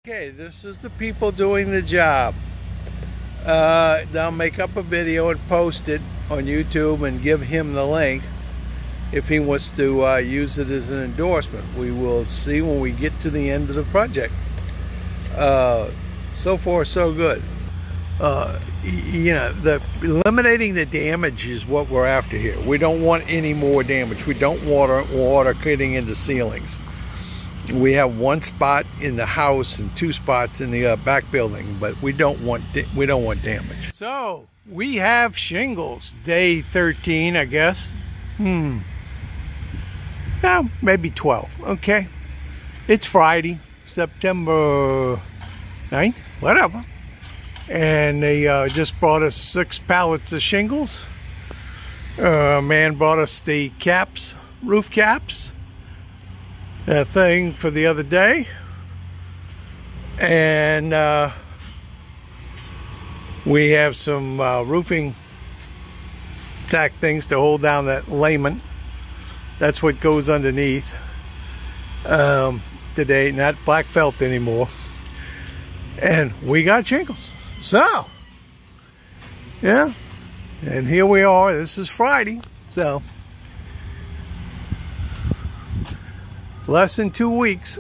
Okay, this is the people doing the job. They'll make up a video and post it on YouTube and give him the link if he wants to use it as an endorsement. We will see when we get to the end of the project. So far, so good. Eliminating the damage is what we're after here. We don't want any more damage. We don't want water getting into ceilings. We have one spot in the house and two spots in the back building, but we don't want damage. So we have shingles, day 13, I guess. No, maybe 12. Okay, it's Friday, September 9th, whatever. And they just brought us 6 pallets of shingles. A man brought us the caps, roof caps. That thing for the other day, and we have some roofing tack things to hold down that layment. That's what goes underneath today, not black felt anymore. And we got shingles. So yeah, and here we are. This is Friday, so less than 2 weeks.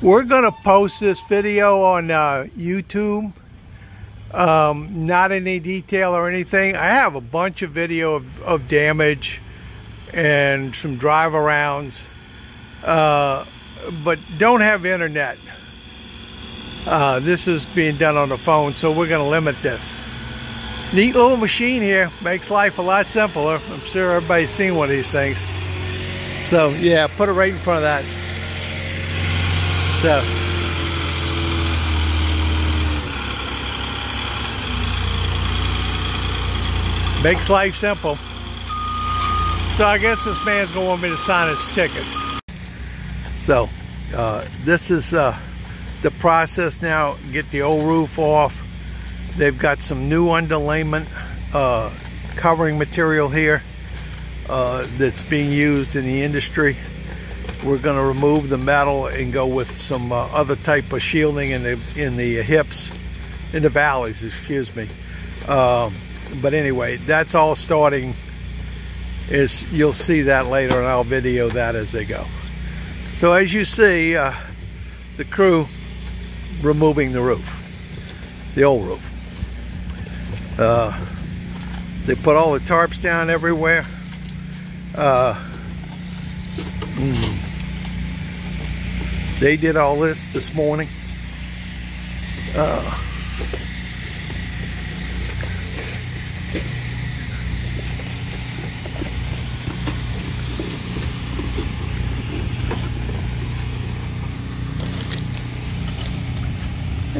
We're gonna post this video on YouTube. Not any detail or anything. I have a bunch of video of damage and some drive arounds, but don't have internet. This is being done on the phone, so we're gonna limit this. Neat little machine here, makes life a lot simpler. I'm sure everybody's seen one of these things. So yeah, put it right in front of that. So makes life simple. So I guess this man's gonna want me to sign his ticket. So this is the process now. Get the old roof off. They've got some new underlayment covering material here that's being used in the industry. We're going to remove the metal and go with some other type of shielding in the hips, in the valleys, excuse me. But anyway, that's all starting. You'll see that later, and I'll video that as they go. So as you see, the crew removing the roof, the old roof. They put all the tarps down everywhere. They did all this morning.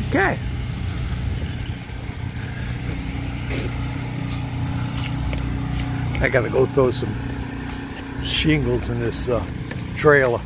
Okay. I gotta go throw some shingles in this trailer.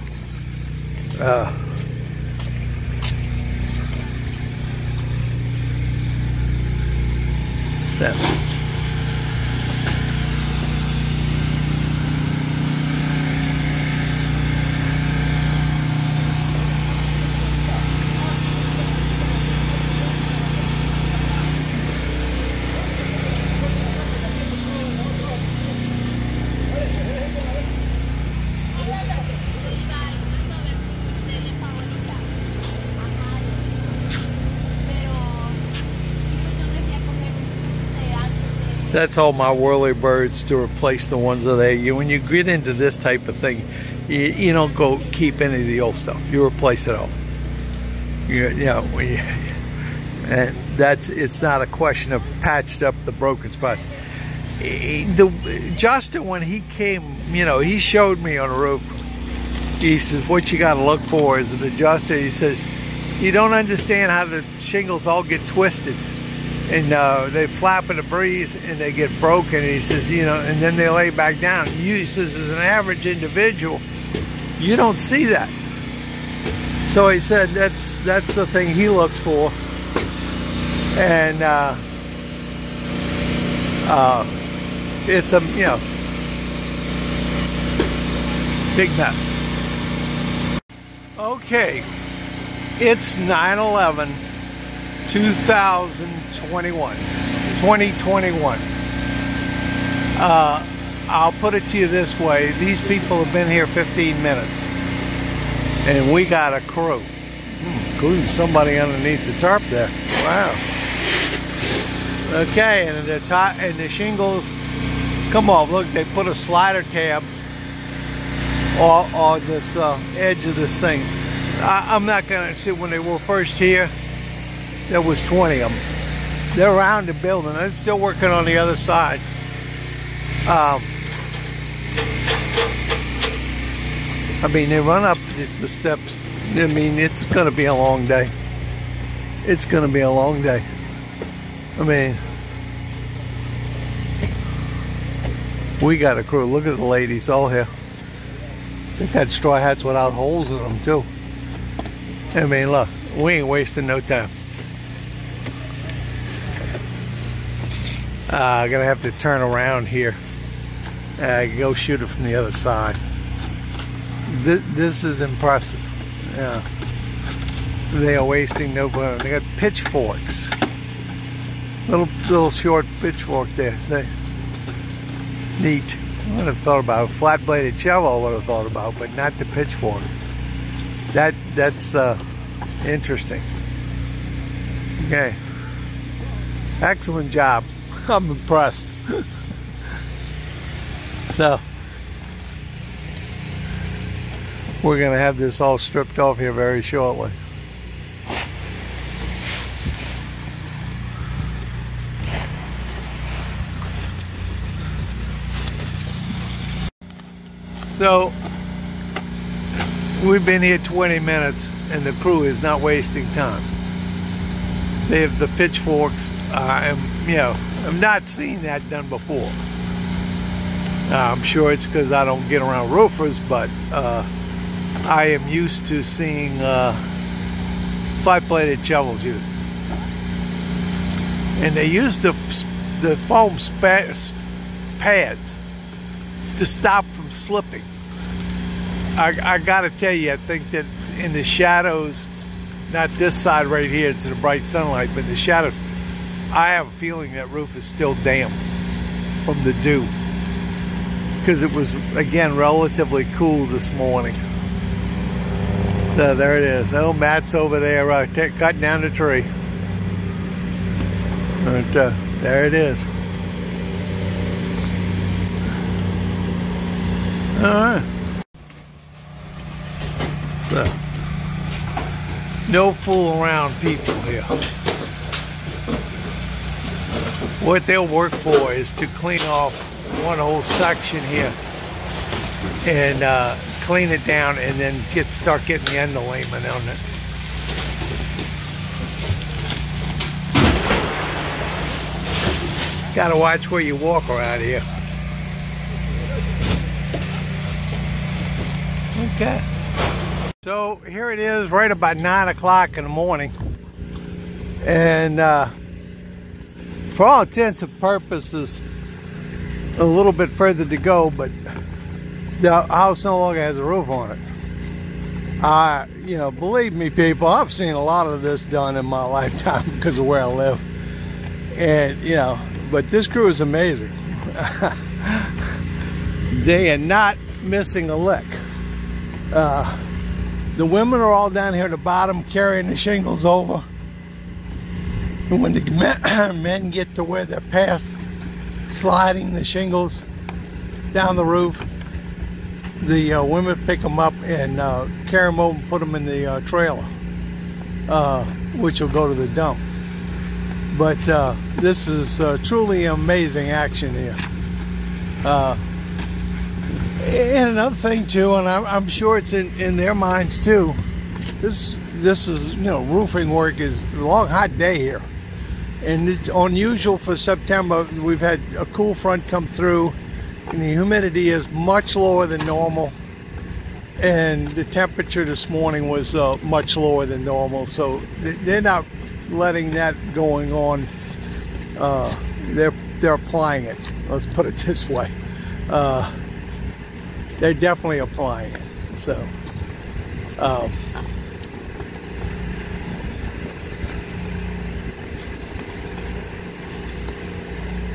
That's all my whirlybirds to replace the ones that when you get into this type of thing, you don't go keep any of the old stuff. You replace it all. And it's not a question of patched up the broken spots. Justin, when he came, he showed me on the roof. He says, what you got to look for is an adjuster. He says, you don't understand how the shingles all get twisted. And they flap in the breeze and they get broken. He says, and then they lay back down. He says, as an average individual, you don't see that. So he said that's the thing he looks for. And it's a, Big mess. Okay, it's 9/11, 2021. I'll put it to you this way. These people have been here 15 minutes. And we got a crew. Including somebody underneath the tarp there. Wow. Okay, and the top and the shingles. Come on, look, they put a slider tab on this edge of this thing. I'm not gonna say when they were first here, there was 20 of them. They're around the building. They're still working on the other side. I mean, they run up the steps. I mean, it's going to be a long day. It's going to be a long day. I mean, we got a crew. Look at the ladies all here. They got straw hats without holes in them, too. I mean, look, we ain't wasting no time. I'm going to have to turn around here. Go shoot it from the other side. This is impressive. Yeah. They are wasting no time. They got pitchforks. Little short pitchfork there. See? Neat. I would have thought about a flat-bladed shovel. I would have thought about, but not the pitchfork. That's interesting. Okay. Excellent job. I'm impressed. So we're going to have this all stripped off here very shortly. So we've been here 20 minutes and the crew is not wasting time. They have the pitchforks. I've not seen that done before. I'm sure it's because I don't get around roofers, but I am used to seeing flat-bladed shovels used. And they use the foam pads to stop from slipping. I gotta tell you, I think that in the shadows, not this side right here, it's in the bright sunlight, but the shadows, I have a feeling that roof is still damp from the dew. Because it was, again, relatively cool this morning. So there it is. Oh, Matt's over there cutting down the tree. And, there it is. All right. So, no fool around people here. What they'll work for is to clean off one whole section here and clean it down and then start getting the underlayment on it. Gotta watch where you walk around here. Okay. So here it is, right about 9 o'clock in the morning. And for all intents and purposes, a little bit further to go, but the house no longer has a roof on it. Believe me, people, I've seen a lot of this done in my lifetime because of where I live. And, but this crew is amazing. They are not missing a lick. The women are all down here at the bottom carrying the shingles over. And when the men get to where they're past sliding the shingles down the roof, the women pick them up and carry them over and put them in the trailer, which will go to the dump. But this is truly amazing action here. And another thing too, and I'm sure it's in their minds too, this is, roofing work is a long hot day here. And it's unusual for September. We've had a cool front come through, and the humidity is much lower than normal. And the temperature this morning was much lower than normal. So they're not letting that going on. They're applying it. Let's put it this way. they're definitely applying it. So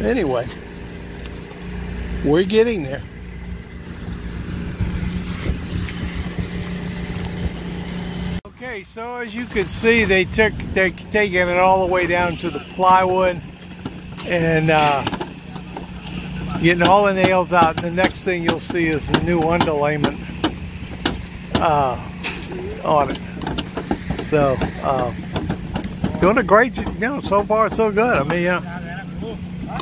anyway, we're getting there. Okay, so as you can see, they're taking it all the way down to the plywood and getting all the nails out. And the next thing you'll see is the new underlayment on it. So doing a great, so far so good. I mean,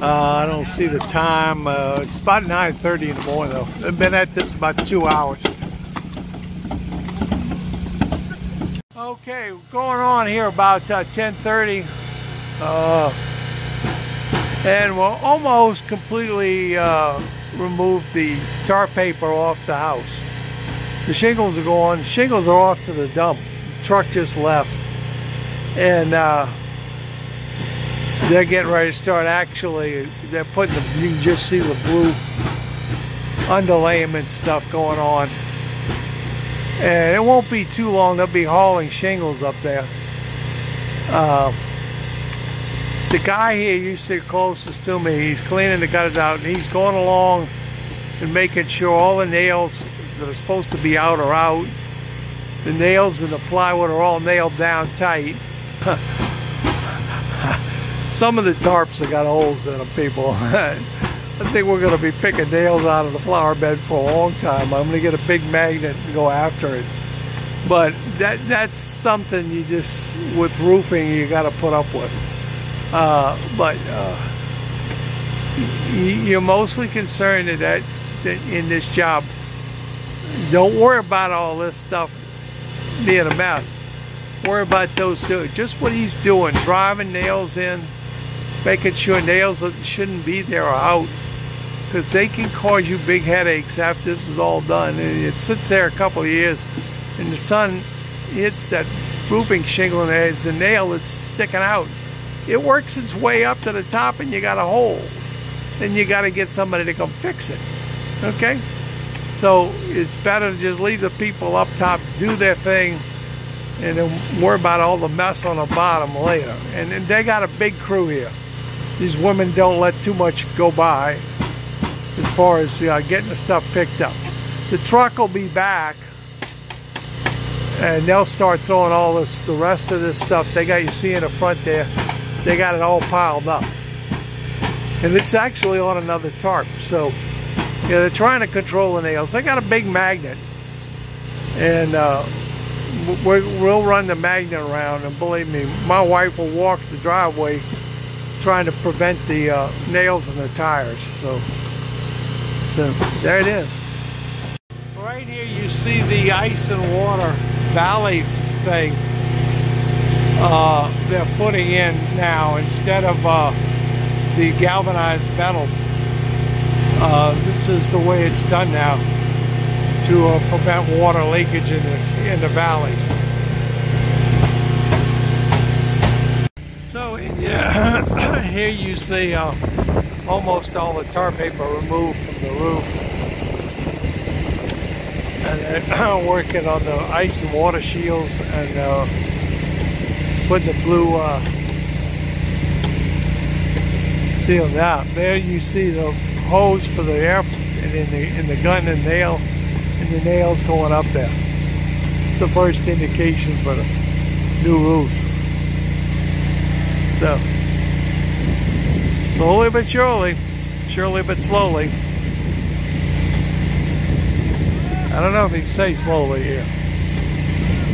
I don't see the time. It's about 9:30 in the morning though. I've been at this about 2 hours. Okay, going on here about 10:30, and we'll almost completely remove the tar paper off the house. The shingles are gone. Shingles are off to the dump. The truck just left, and they're getting ready to start. Actually, they're putting the, you can just see the blue underlayment stuff going on. And it won't be too long, they'll be hauling shingles up there. The guy here used to be closest to me. He's cleaning the gutters out, and he's going along and making sure all the nails that are supposed to be out are out. The nails and the plywood are all nailed down tight. Some of the tarps have got holes in them, people. I think we're going to be picking nails out of the flower bed for a long time. I'm going to get a big magnet and go after it. But that's something you just, with roofing, you got to put up with. You're mostly concerned that in this job. Don't worry about all this stuff being a mess. Worry about those two. Just what he's doing, driving nails in, making sure nails that shouldn't be there are out. Because they can cause you big headaches after this is all done. And it sits there a couple of years and the sun hits that roofing shingle and there's the nail that's sticking out. It works its way up to the top and you got a hole. Then you got to get somebody to come fix it. Okay? So it's better to just leave the people up top do their thing and then worry about all the mess on the bottom later. And they got a big crew here. These women don't let too much go by as far as getting the stuff picked up. The truck will be back and they'll start throwing all this, the rest of this stuff they got, you see in the front there, they got it all piled up. And it's actually on another tarp. So they're trying to control the nails. They got a big magnet and we'll run the magnet around, and believe me, my wife will walk the driveway trying to prevent the nails in the tires. So there it is. Right here you see the ice and water valley thing they're putting in now instead of the galvanized metal. This is the way it's done now to prevent water leakage in the valleys. So here you see almost all the tar paper removed from the roof. And they're working on the ice and water shields and putting the blue seal down. There you see the hose for the air in the gun and nail, and the nails going up there. It's the first indication for the new roofs. So slowly but surely but slowly. I don't know if you can say slowly here.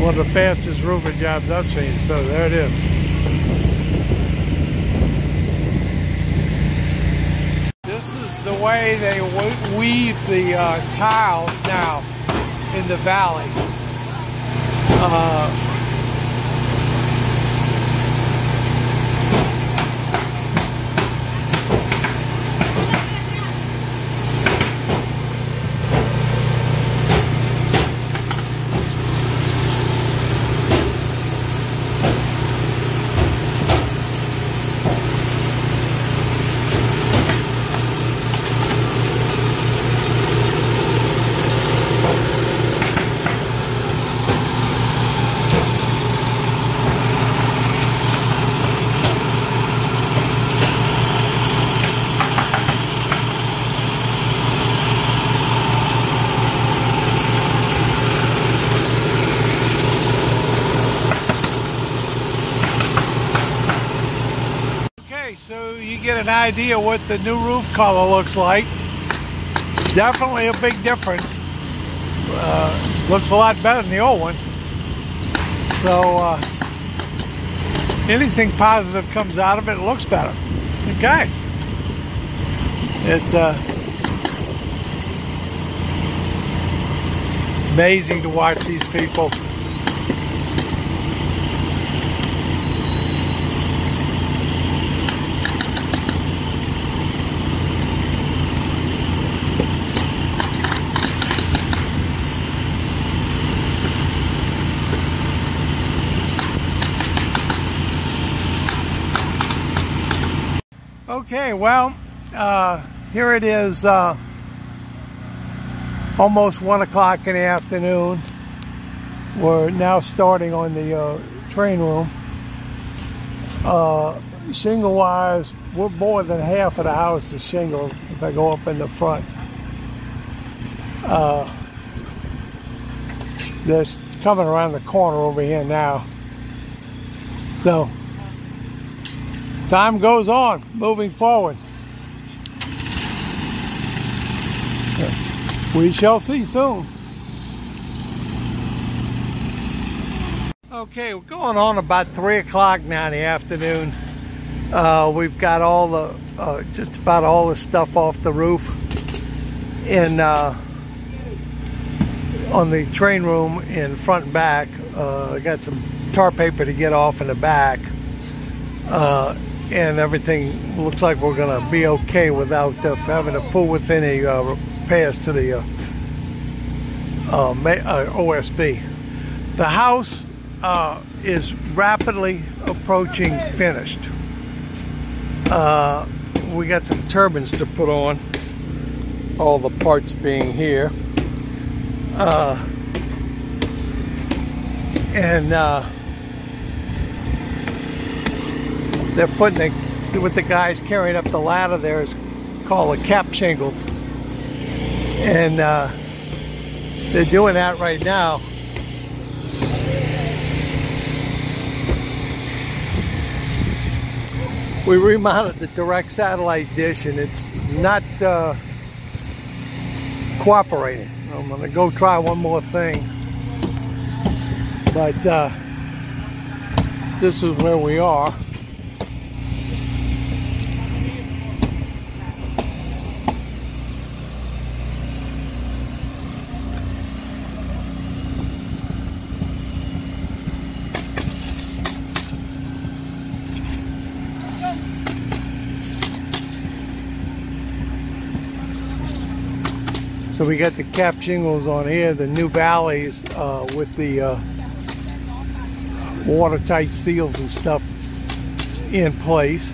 One of the fastest roofing jobs I've seen. So there it is. This is the way they weave the tiles now in the valley. an idea what the new roof color looks like. Definitely a big difference. Looks a lot better than the old one. So anything positive comes out of it, it looks better. Okay. It's amazing to watch these people. Okay, well, here it is, almost 1 o'clock in the afternoon. We're now starting on the train room. Shingle wise, we're more than half of the house is shingled if I go up in the front. They're coming around the corner over here now. So, time goes on, moving forward. We shall see soon. Okay, we're going on about 3 o'clock now in the afternoon. We've got all the, just about all the stuff off the roof in, on the train room in front and back. I got some tar paper to get off in the back. And everything looks like we're gonna be okay without having to fool with any repairs to the OSB. The house is rapidly approaching finished. We got some turbines to put on, all the parts being here. They're putting what the guys carrying up the ladder there is called the cap shingles. And they're doing that right now. We remounted the direct satellite dish and it's not cooperating. I'm gonna go try one more thing. But this is where we are. So we got the cap shingles on here, the new valleys with the watertight seals and stuff in place.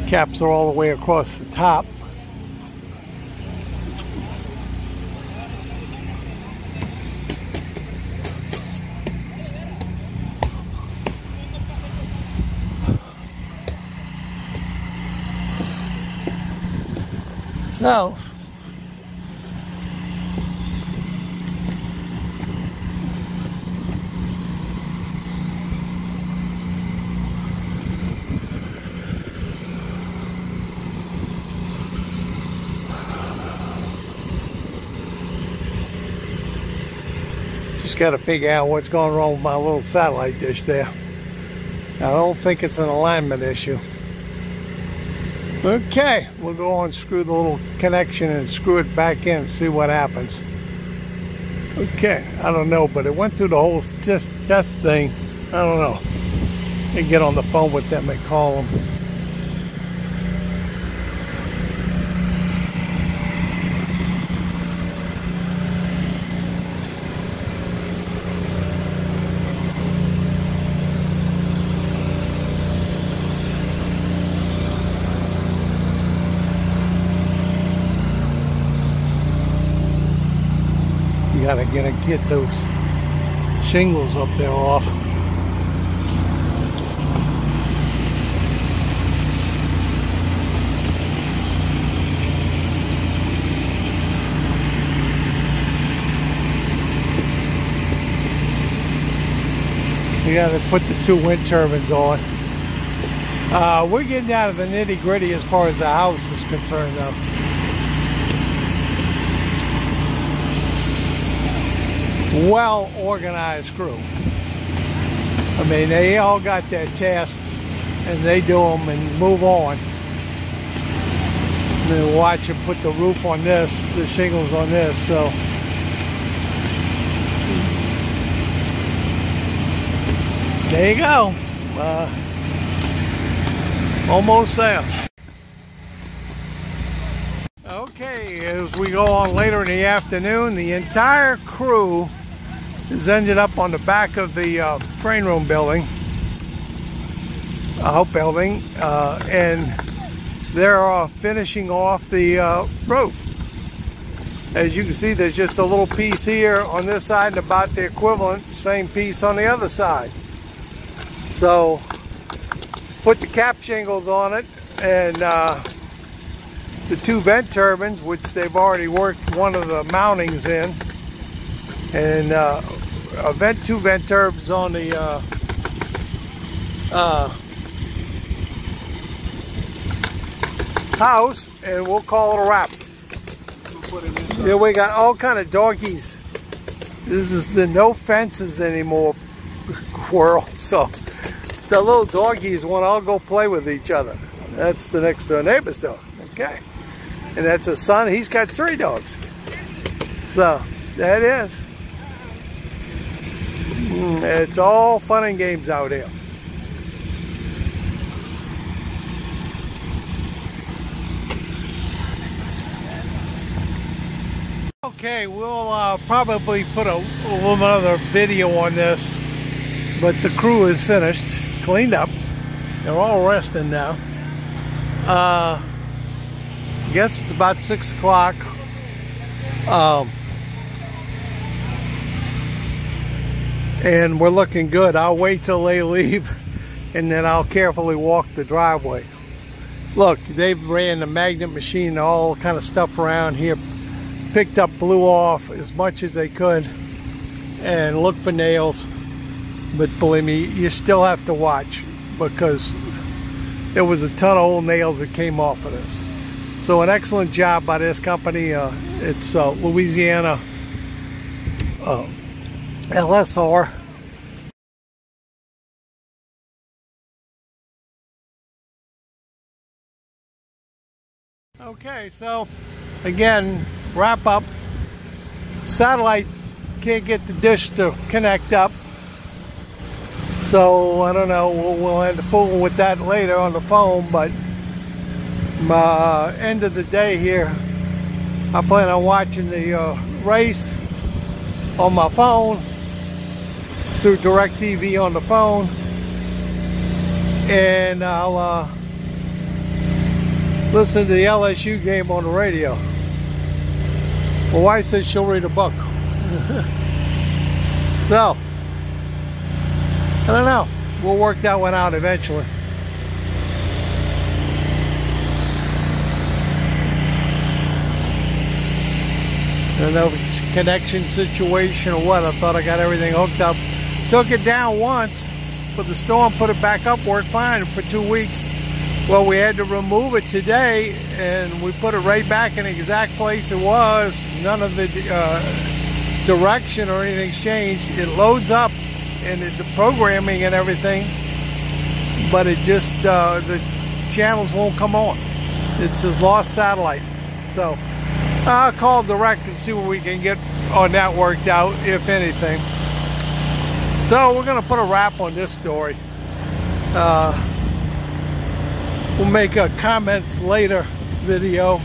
Caps are all the way across the top. So, just got to figure out what's going wrong with my little satellite dish there. I don't think it's an alignment issue. Okay, we'll go and screw the little connection and screw it back in and see what happens. Okay, I don't know, but it went through the whole test thing. I don't know. You get on the phone with them and call them. Gotta get those shingles up there off. We got to put the 2 wind turbines on. We're getting down to the nitty gritty as far as the house is concerned though. Well organized crew. I mean, they all got their tasks and they do them and move on. And then watch them put the roof on this, the shingles on this, so. There you go. Almost there. Okay, as we go on later in the afternoon, the entire crew has ended up on the back of the train room building, outbuilding, and they're finishing off the roof. As you can see, there's just a little piece here on this side and about the equivalent same piece on the other side. So put the cap shingles on it, and the 2 vent turbines, which they've already worked one of the mountings in, and 2 vent turbines on the house, and we'll call it a wrap. Here we got all kind of doggies. This is the no fences anymore world, so the little doggies want to all go play with each other. That's the next door neighbor's dog. Okay, and that's his son. He's got 3 dogs. So that is. It's all fun and games out here. Okay, we'll probably put a little other video on this, but the crew is finished, cleaned up. They're all resting now. I guess it's about 6 o'clock. And we're looking good. I'll wait till they leave, and then I'll carefully walk the driveway. Look, they've ran the magnet machine, all kind of stuff around here, picked up, blew off as much as they could, and looked for nails. But believe me, you still have to watch, because there was a ton of old nails that came off of this. So an excellent job by this company. It's Louisiana LSR. Okay, so again, wrap up. Satellite can't get the dish to connect up, so I don't know, we'll end up fooling with that later on the phone. But end of the day here, I plan on watching the race on my phone through DirecTV on the phone, and I'll listen to the LSU game on the radio. My wife says she'll read a book. So, I don't know. We'll work that one out eventually. I don't know if it's a connection situation or what. I thought I got everything hooked up. Took it down once, but the storm put it back up, worked fine for 2 weeks. Well, we had to remove it today, and we put it right back in the exact place it was. None of the direction or anything's changed. It loads up, and the programming and everything, but it just, the channels won't come on. It says lost satellite. So I'll call direct and see what we can get on that worked out, if anything. So we're going to put a wrap on this story. We'll make a comments later video,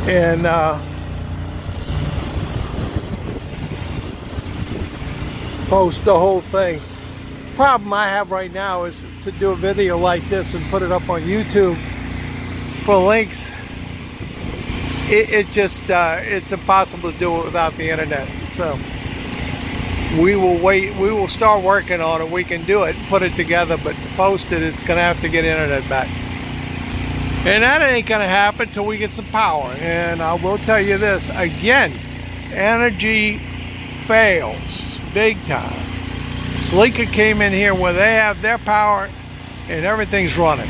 and post the whole thing. Problem I have right now is to do a video like this and put it up on YouTube for links. It's impossible to do it without the internet. So we will wait. We will start working on it. We can do it, put it together, but to post it, it's gonna have to get internet back, and that ain't gonna happen till we get some power. And I will tell you this again, energy fails big time. Sleeker came in here where they have their power and everything's running.